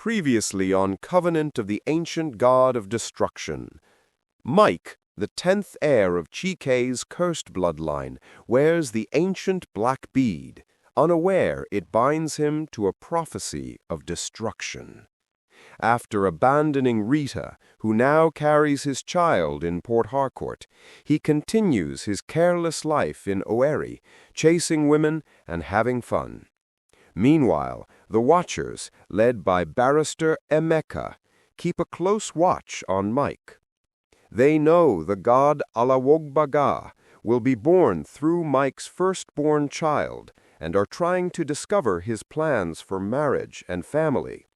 Previously on Covenant of the Ancient God of Destruction. Mike, the 10th heir of Chike's cursed bloodline, wears the ancient black bead. Unaware, it binds him to a prophecy of destruction. After abandoning Rita, who now carries his child in Port Harcourt, he continues his careless life in Owerri, chasing women and having fun. Meanwhile, the Watchers, led by barrister Nneka, keep a close watch on Mike. They know the god Alaogbaga will be born through Mike's firstborn child and are trying to discover his plans for marriage and family.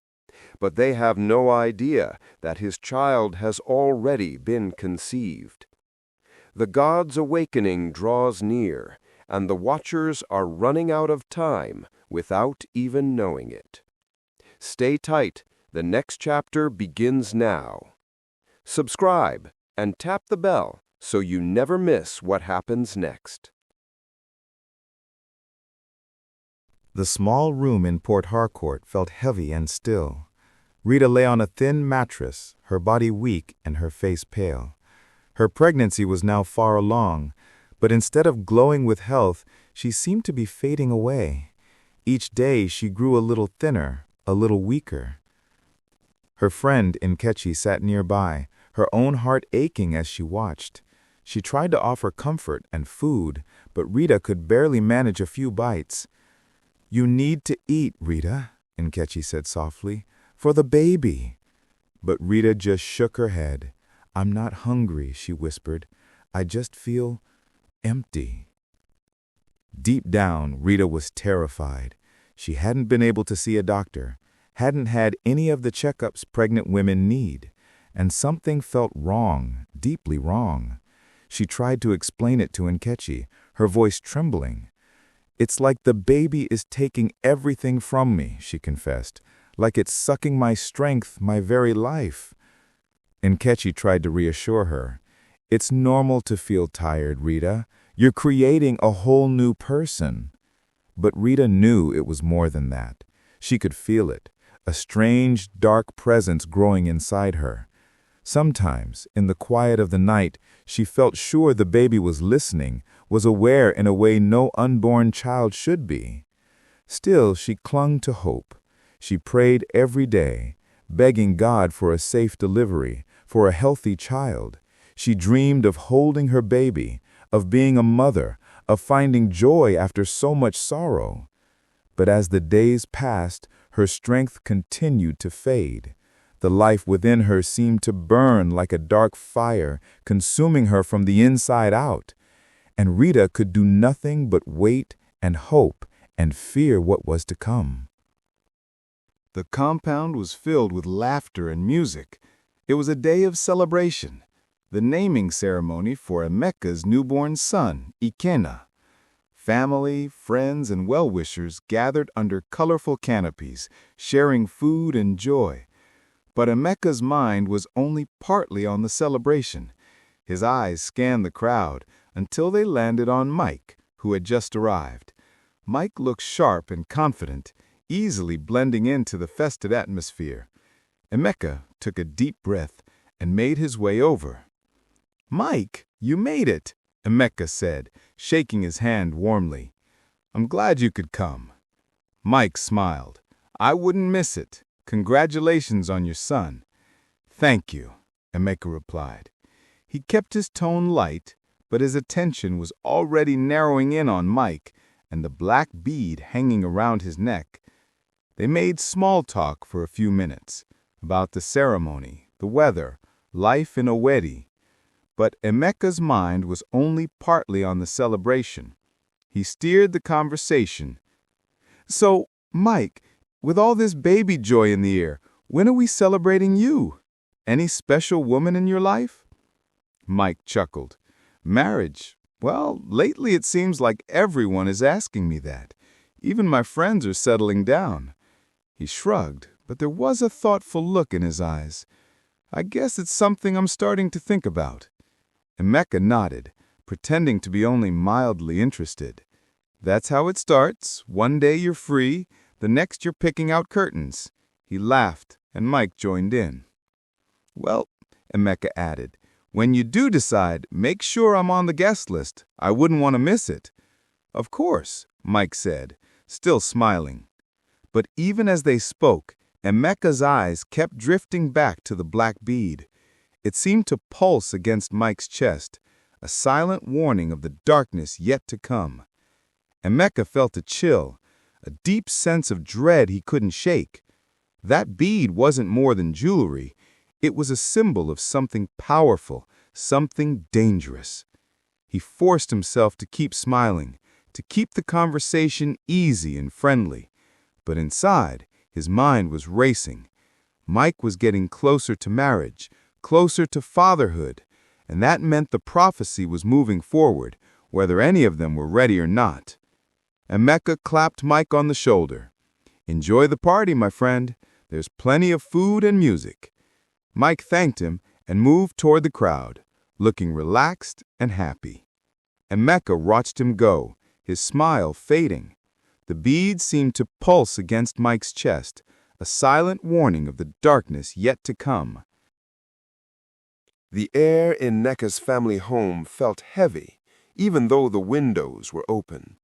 But they have no idea that his child has already been conceived. The god's awakening draws near, and the Watchers are running out of time without even knowing it. Stay tight, the next chapter begins now. Subscribe and tap the bell so you never miss what happens next. The small room in Port Harcourt felt heavy and still. Rita lay on a thin mattress, her body weak and her face pale. Her pregnancy was now far along, but instead of glowing with health, she seemed to be fading away. Each day she grew a little thinner, a little weaker. Her friend Nneka sat nearby, her own heart aching as she watched. She tried to offer comfort and food, but Rita could barely manage a few bites. "You need to eat, Rita," Nneka said softly, "for the baby." But Rita just shook her head. "I'm not hungry," she whispered. "I just feel empty." Deep down, Rita was terrified. She hadn't been able to see a doctor, hadn't had any of the checkups pregnant women need, and something felt wrong, deeply wrong. She tried to explain it to Nneka, her voice trembling. "It's like the baby is taking everything from me," she confessed, "like it's sucking my strength, my very life." Nneka tried to reassure her. "It's normal to feel tired, Rita. You're creating a whole new person." But Rita knew it was more than that. She could feel it, a strange, dark presence growing inside her. Sometimes, in the quiet of the night, she felt sure the baby was listening, was aware in a way no unborn child should be. Still, she clung to hope. She prayed every day, begging God for a safe delivery, for a healthy child. She dreamed of holding her baby, of being a mother, of finding joy after so much sorrow. But as the days passed, her strength continued to fade. The life within her seemed to burn like a dark fire, consuming her from the inside out. And Rita could do nothing but wait and hope and fear what was to come. The compound was filled with laughter and music. It was a day of celebration, the naming ceremony for Nneka's newborn son, Nneka. Family, friends, and well-wishers gathered under colorful canopies, sharing food and joy. But Nneka's mind was only partly on the celebration. His eyes scanned the crowd until they landed on Mike, who had just arrived. Mike looked sharp and confident, easily blending into the festive atmosphere. Nneka took a deep breath and made his way over. "Mike, you made it," Nneka said, shaking his hand warmly. "I'm glad you could come." Mike smiled. "I wouldn't miss it. Congratulations on your son." "Thank you," Nneka replied. He kept his tone light, but his attention was already narrowing in on Mike and the black bead hanging around his neck. They made small talk for a few minutes about the ceremony, the weather, life in Owerri. But Nneka's mind was only partly on the celebration. He steered the conversation. "So, Mike, with all this baby joy in the air, when are we celebrating you? Any special woman in your life?" Mike chuckled. "Marriage? Well, lately it seems like everyone is asking me that. Even my friends are settling down." He shrugged, but there was a thoughtful look in his eyes. "I guess it's something I'm starting to think about." Nneka nodded, pretending to be only mildly interested. "That's how it starts. One day you're free, the next you're picking out curtains. He laughed, and Mike joined in. "Well," Nneka added, "when you do decide, make sure I'm on the guest list. I wouldn't want to miss it." "Of course," Mike said, still smiling. But even as they spoke, Nneka's eyes kept drifting back to the black bead. It seemed to pulse against Mike's chest, a silent warning of the darkness yet to come. Nneka felt a chill, a deep sense of dread he couldn't shake. That bead wasn't more than jewelry. It was a symbol of something powerful, something dangerous. He forced himself to keep smiling, to keep the conversation easy and friendly. But inside, his mind was racing. Mike was getting closer to marriage, closer to fatherhood, and that meant the prophecy was moving forward, whether any of them were ready or not. Nneka clapped Mike on the shoulder. "Enjoy the party, my friend. There's plenty of food and music." Mike thanked him and moved toward the crowd, looking relaxed and happy. Nneka watched him go, his smile fading. The bead seemed to pulse against Mike's chest, a silent warning of the darkness yet to come. The air in Nneka's family home felt heavy, even though the windows were open.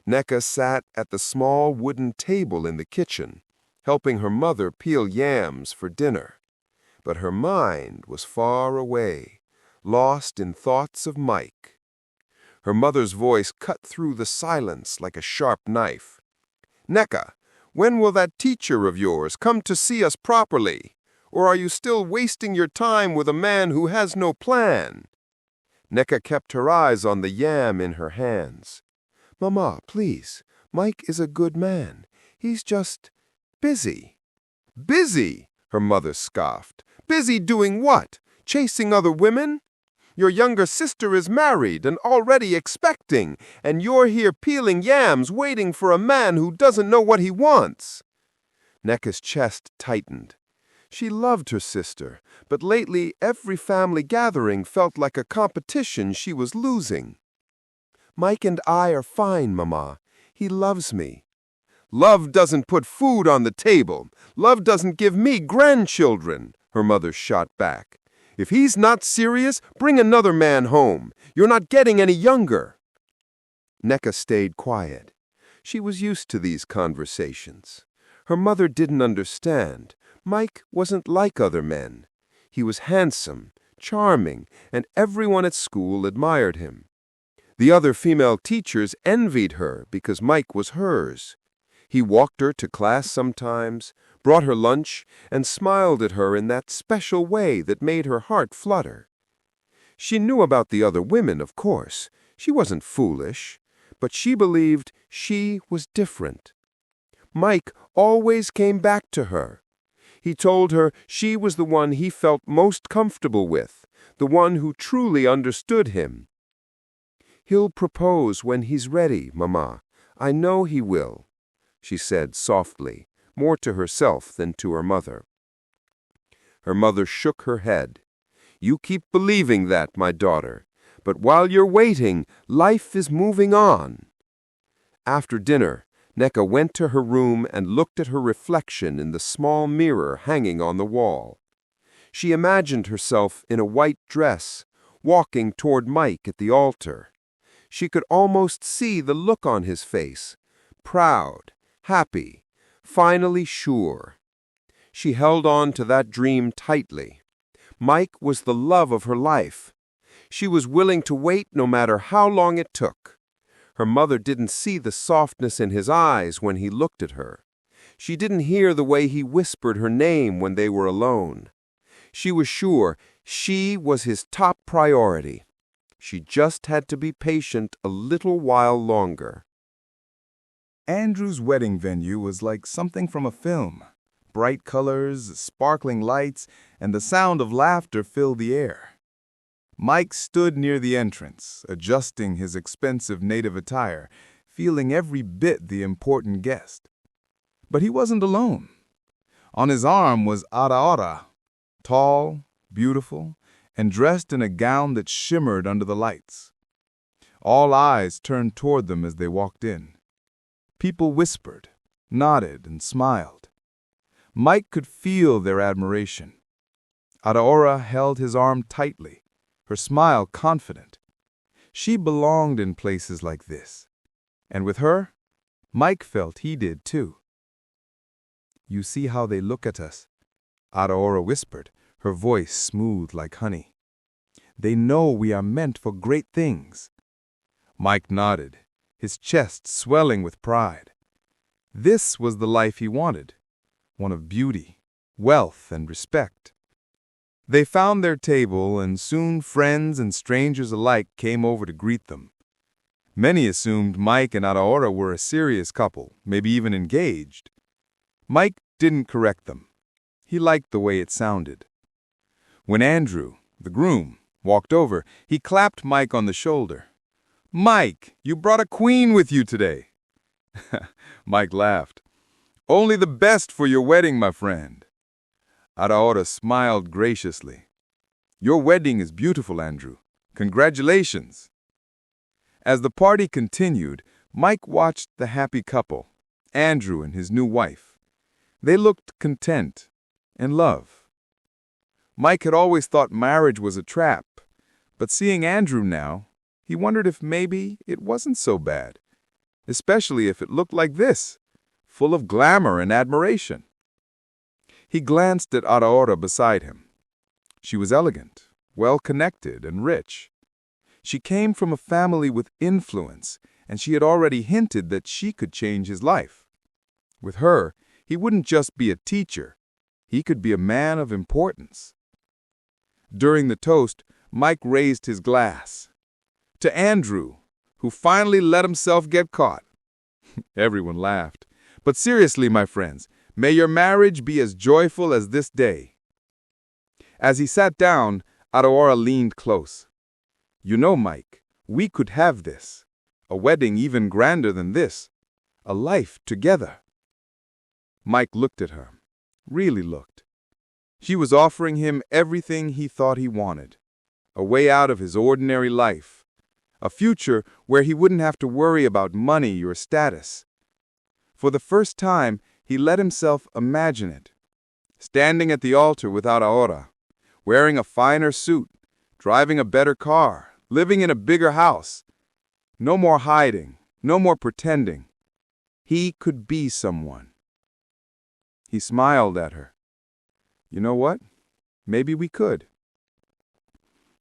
Nneka sat at the small wooden table in the kitchen, helping her mother peel yams for dinner. But her mind was far away, lost in thoughts of Mike. Her mother's voice cut through the silence like a sharp knife. "Nneka, when will that teacher of yours come to see us properly? Or are you still wasting your time with a man who has no plan?" Nneka kept her eyes on the yam in her hands. "Mama, please, Mike is a good man. He's just busy." "Busy?" her mother scoffed. "Busy doing what? Chasing other women? Your younger sister is married and already expecting, and you're here peeling yams waiting for a man who doesn't know what he wants." Nneka's chest tightened. She loved her sister, but lately every family gathering felt like a competition she was losing. "Mike and I are fine, Mama. He loves me." "Love doesn't put food on the table. Love doesn't give me grandchildren," her mother shot back. "If he's not serious, bring another man home. You're not getting any younger." Nneka stayed quiet. She was used to these conversations. Her mother didn't understand. Mike wasn't like other men. He was handsome, charming, and everyone at school admired him. The other female teachers envied her because Mike was hers. He walked her to class sometimes, brought her lunch, and smiled at her in that special way that made her heart flutter. She knew about the other women, of course. She wasn't foolish, but she believed she was different. Mike always came back to her. He told her she was the one he felt most comfortable with, the one who truly understood him. "He'll propose when he's ready, Mama. I know he will," she said softly, more to herself than to her mother. Her mother shook her head. "You keep believing that, my daughter. But while you're waiting, life is moving on." After dinner, Nneka went to her room and looked at her reflection in the small mirror hanging on the wall. She imagined herself in a white dress, walking toward Mike at the altar. She could almost see the look on his face, proud, happy, finally sure. She held on to that dream tightly. Mike was the love of her life. She was willing to wait no matter how long it took. Her mother didn't see the softness in his eyes when he looked at her. She didn't hear the way he whispered her name when they were alone. She was sure she was his top priority. She just had to be patient a little while longer. Andrew's wedding venue was like something from a film. Bright colors, sparkling lights, and the sound of laughter filled the air. Mike stood near the entrance, adjusting his expensive native attire, feeling every bit the important guest. But he wasn't alone. On his arm was Ara, tall, beautiful, and dressed in a gown that shimmered under the lights. All eyes turned toward them as they walked in. People whispered, nodded, and smiled. Mike could feel their admiration. Adaora held his arm tightly, her smile confident. She belonged in places like this. And with her, Mike felt he did too. "You see how they look at us," Adaora whispered, her voice smooth like honey. "They know we are meant for great things." Mike nodded, his chest swelling with pride. This was the life he wanted, one of beauty, wealth, and respect. They found their table, and soon friends and strangers alike came over to greet them. Many assumed Mike and Adaora were a serious couple, maybe even engaged. Mike didn't correct them. He liked the way it sounded. When Andrew, the groom, walked over, he clapped Mike on the shoulder. "Mike, you brought a queen with you today." Mike laughed. "Only the best for your wedding, my friend." Adaora smiled graciously. "Your wedding is beautiful, Andrew. Congratulations." As the party continued, Mike watched the happy couple, Andrew and his new wife. They looked content, in love. Mike had always thought marriage was a trap, but seeing Andrew now, he wondered if maybe it wasn't so bad, especially if it looked like this, full of glamour and admiration. He glanced at Adaora beside him. She was elegant, well-connected, and rich. She came from a family with influence, and she had already hinted that she could change his life. With her, he wouldn't just be a teacher. He could be a man of importance. During the toast, Mike raised his glass. "To Andrew, who finally let himself get caught." Everyone laughed. "But seriously, my friends, may your marriage be as joyful as this day." As he sat down, Adaora leaned close. "You know, Mike, we could have this. A wedding even grander than this. A life together." Mike looked at her. Really looked. She was offering him everything he thought he wanted. A way out of his ordinary life. A future where he wouldn't have to worry about money or status. For the first time, he let himself imagine it. Standing at the altar with Adaora, wearing a finer suit, driving a better car, living in a bigger house. No more hiding, no more pretending. He could be someone. He smiled at her. "You know what? Maybe we could."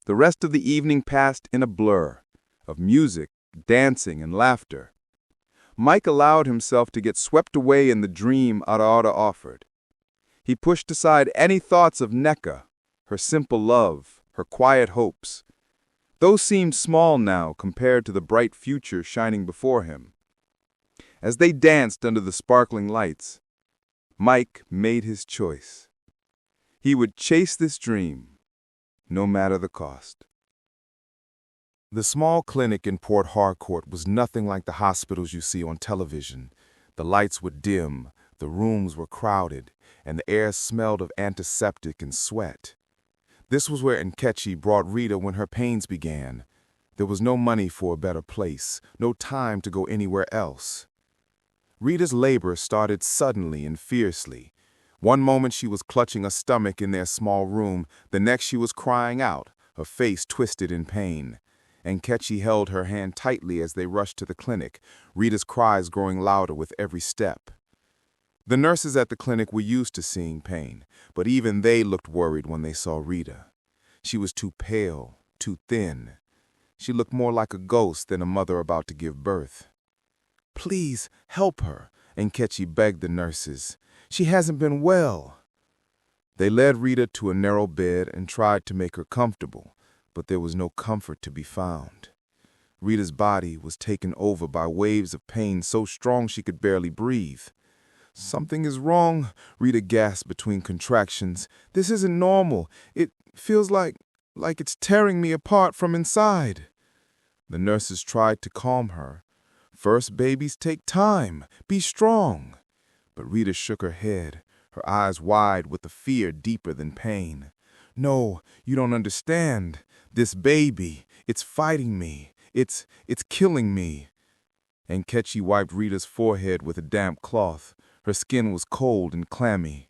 The rest of the evening passed in a blur of music, dancing, and laughter. Mike allowed himself to get swept away in the dream Adaora offered. He pushed aside any thoughts of Nneka, her simple love, her quiet hopes. Those seemed small now compared to the bright future shining before him. As they danced under the sparkling lights, Mike made his choice. He would chase this dream, no matter the cost. The small clinic in Port Harcourt was nothing like the hospitals you see on television. The lights were dim, the rooms were crowded, and the air smelled of antiseptic and sweat. This was where Nkechi brought Rita when her pains began. There was no money for a better place, no time to go anywhere else. Rita's labor started suddenly and fiercely. One moment she was clutching a stomach in their small room, the next she was crying out, her face twisted in pain. Nkechi held her hand tightly as they rushed to the clinic, Rita's cries growing louder with every step. The nurses at the clinic were used to seeing pain, but even they looked worried when they saw Rita. She was too pale, too thin. She looked more like a ghost than a mother about to give birth. "Please, help her," Nkechi begged the nurses. "She hasn't been well." They led Rita to a narrow bed and tried to make her comfortable, but there was no comfort to be found. Rita's body was taken over by waves of pain so strong she could barely breathe. "Something is wrong," Rita gasped between contractions. "This isn't normal. It feels like it's tearing me apart from inside." The nurses tried to calm her. "First babies take time. Be strong." But Rita shook her head, her eyes wide with a fear deeper than pain. "No, you don't understand. This baby, it's fighting me. It's killing me." Nkechi wiped Rita's forehead with a damp cloth. Her skin was cold and clammy.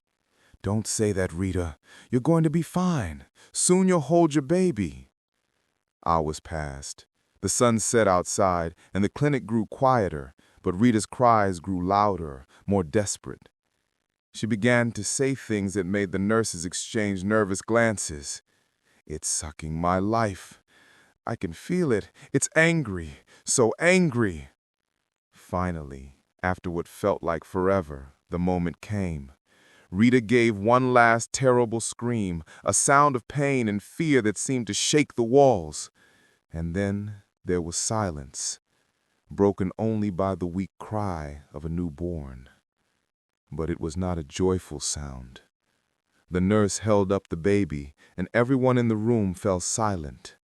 "Don't say that, Rita. You're going to be fine. Soon you'll hold your baby." Hours passed. The sun set outside, and the clinic grew quieter, but Rita's cries grew louder, more desperate. She began to say things that made the nurses exchange nervous glances. "It's sucking my life. I can feel it. It's angry, so angry." Finally, after what felt like forever, the moment came. Rita gave one last terrible scream, a sound of pain and fear that seemed to shake the walls. And then there was silence, broken only by the weak cry of a newborn. But it was not a joyful sound. The nurse held up the baby, and everyone in the room fell silent.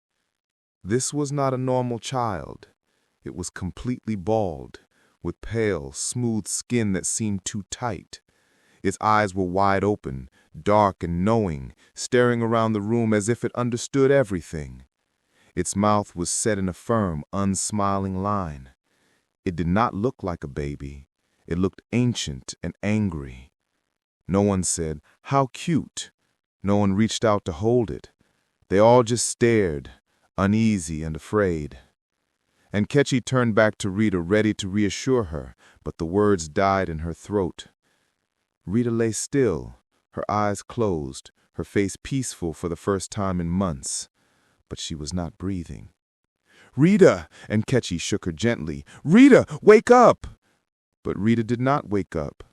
This was not a normal child. It was completely bald, with pale, smooth skin that seemed too tight. Its eyes were wide open, dark and knowing, staring around the room as if it understood everything. Its mouth was set in a firm, unsmiling line. It did not look like a baby. It looked ancient and angry. No one said, "How cute." No one reached out to hold it. They all just stared, uneasy and afraid. And Nkechi turned back to Rita, ready to reassure her, but the words died in her throat. Rita lay still, her eyes closed, her face peaceful for the first time in months. But she was not breathing. "Rita!" And Nkechi shook her gently. "Rita, wake up!" But Rita did not wake up.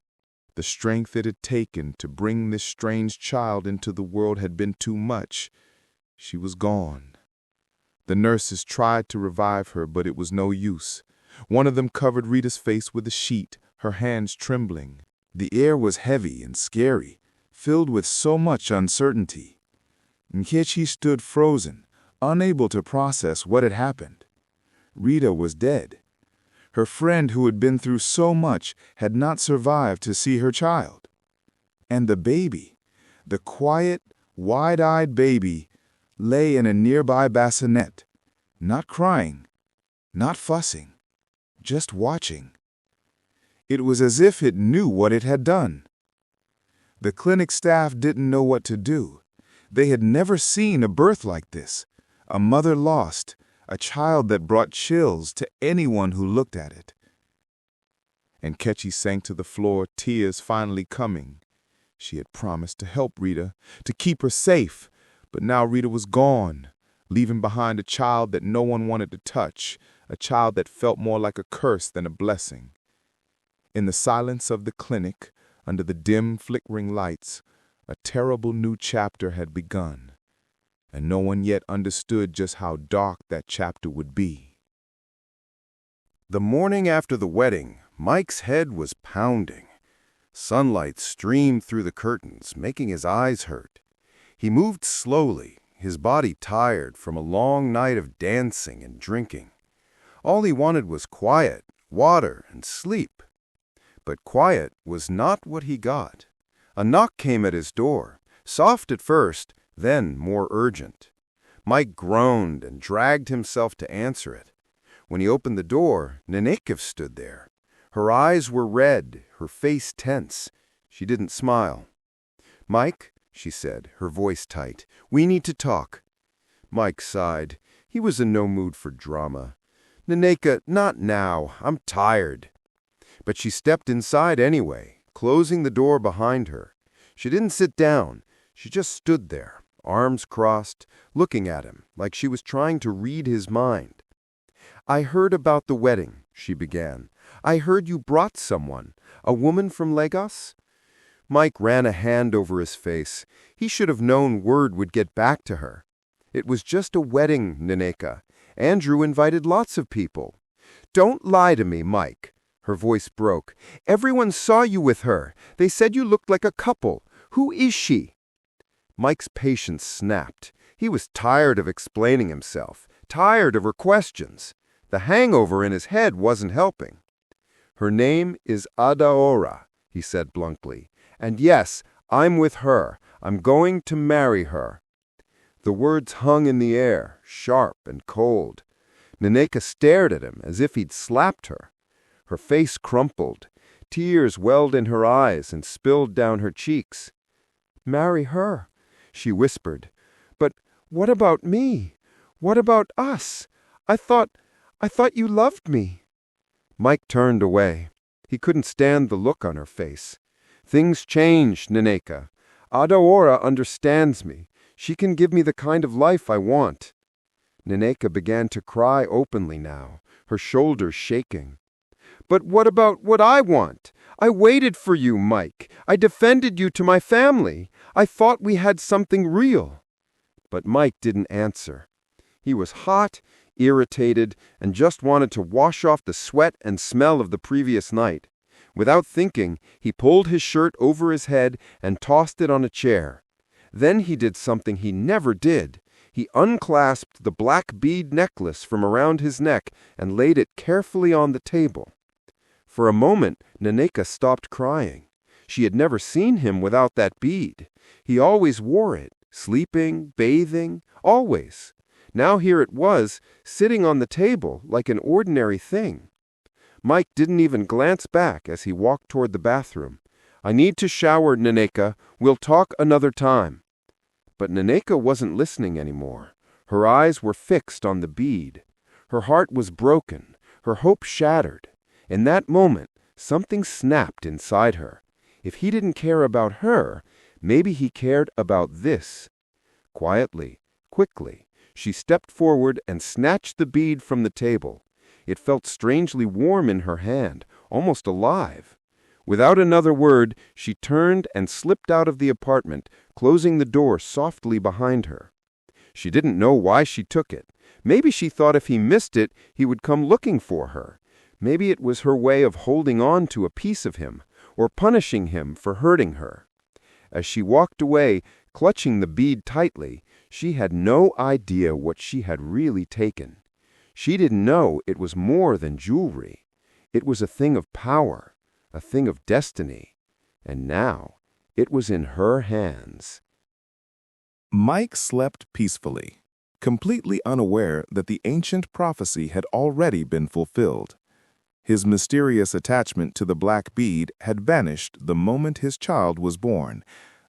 The strength it had taken to bring this strange child into the world had been too much. She was gone. The nurses tried to revive her, but it was no use. One of them covered Rita's face with a sheet, her hands trembling. The air was heavy and scary, filled with so much uncertainty. Nkechi stood frozen, unable to process what had happened. Rita was dead. Her friend who had been through so much had not survived to see her child. And the baby, the quiet, wide-eyed baby, lay in a nearby bassinet, not crying, not fussing, just watching. It was as if it knew what it had done. The clinic staff didn't know what to do. They had never seen a birth like this, a mother lost, a child that brought chills to anyone who looked at it. And Nkechi sank to the floor, tears finally coming. She had promised to help Rita, to keep her safe, but now Rita was gone, leaving behind a child that no one wanted to touch, a child that felt more like a curse than a blessing. In the silence of the clinic, under the dim, flickering lights, a terrible new chapter had begun, and no one yet understood just how dark that chapter would be. The morning after the wedding, Mike's head was pounding. Sunlight streamed through the curtains, making his eyes hurt. He moved slowly, his body tired from a long night of dancing and drinking. All he wanted was quiet, water, and sleep. But quiet was not what he got. A knock came at his door, soft at first, then more urgent. Mike groaned and dragged himself to answer it. When he opened the door, Nneka stood there. Her eyes were red, her face tense. She didn't smile. "Mike," she said, her voice tight, "we need to talk." Mike sighed. He was in no mood for drama. "Nneka, not now. I'm tired." But she stepped inside anyway, closing the door behind her. She didn't sit down. She just stood there, arms crossed, looking at him like she was trying to read his mind. "I heard about the wedding," she began. "I heard you brought someone, a woman from Lagos?" Mike ran a hand over his face. He should have known word would get back to her. "It was just a wedding, Nneka. Andrew invited lots of people." "Don't lie to me, Mike." Her voice broke. "Everyone saw you with her. They said you looked like a couple. Who is she?" Mike's patience snapped. He was tired of explaining himself, tired of her questions. The hangover in his head wasn't helping. "Her name is Adaora," he said bluntly. "And yes, I'm with her. I'm going to marry her." The words hung in the air, sharp and cold. Nneka stared at him as if he'd slapped her. Her face crumpled. Tears welled in her eyes and spilled down her cheeks. marry her," she whispered. "But what about me? What about us? I thought you loved me." Mike turned away. He couldn't stand the look on her face. "Things change, Nneka. Adaora understands me. She can give me the kind of life I want." Nneka began to cry openly now, her shoulders shaking. "But what about what I want? I waited for you, Mike. I defended you to my family. I thought we had something real." But Mike didn't answer. He was hot, irritated, and just wanted to wash off the sweat and smell of the previous night. Without thinking, he pulled his shirt over his head and tossed it on a chair. Then he did something he never did. He unclasped the black bead necklace from around his neck and laid it carefully on the table. For a moment, Nneka stopped crying. She had never seen him without that bead. He always wore it, sleeping, bathing, always. Now here it was, sitting on the table like an ordinary thing. Mike didn't even glance back as he walked toward the bathroom. "I need to shower, Nneka. We'll talk another time." But Nneka wasn't listening anymore. Her eyes were fixed on the bead. Her heart was broken, her hope shattered. In that moment, something snapped inside her. If he didn't care about her, maybe he cared about this. Quietly, quickly, she stepped forward and snatched the bead from the table. It felt strangely warm in her hand, almost alive. Without another word, she turned and slipped out of the apartment, closing the door softly behind her. She didn't know why she took it. Maybe she thought if he missed it, he would come looking for her. Maybe it was her way of holding on to a piece of him, or punishing him for hurting her. As she walked away, clutching the bead tightly, she had no idea what she had really taken. She didn't know it was more than jewelry. It was a thing of power, a thing of destiny. And now it was in her hands. Mike slept peacefully, completely unaware that the ancient prophecy had already been fulfilled. His mysterious attachment to the black bead had vanished the moment his child was born,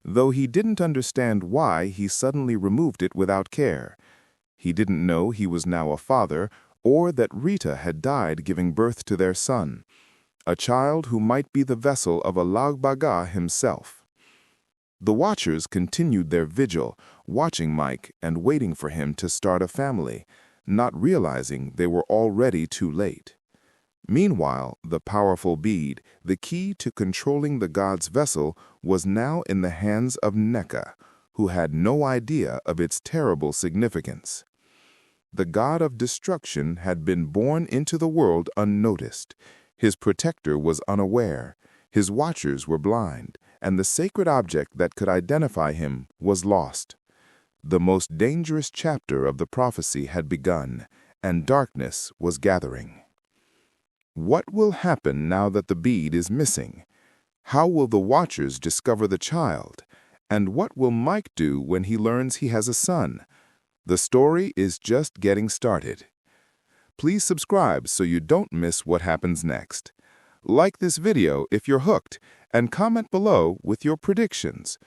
though he didn't understand why he suddenly removed it without care. He didn't know he was now a father, or that Rita had died giving birth to their son, a child who might be the vessel of Alaogbaga himself. The Watchers continued their vigil, watching Mike and waiting for him to start a family, not realizing they were already too late. Meanwhile, the powerful bead, the key to controlling the god's vessel, was now in the hands of Nneka, who had no idea of its terrible significance. The god of destruction had been born into the world unnoticed. His protector was unaware, his watchers were blind, and the sacred object that could identify him was lost. The most dangerous chapter of the prophecy had begun, and darkness was gathering. What will happen now that the bead is missing? How will the Watchers discover the child? And what will Mike do when he learns he has a son? The story is just getting started. Please subscribe so you don't miss what happens next. Like this video if you're hooked, and comment below with your predictions.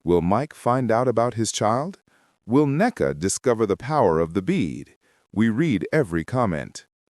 Will Mike find out about his child? Will Nneka discover the power of the bead? We read every comment.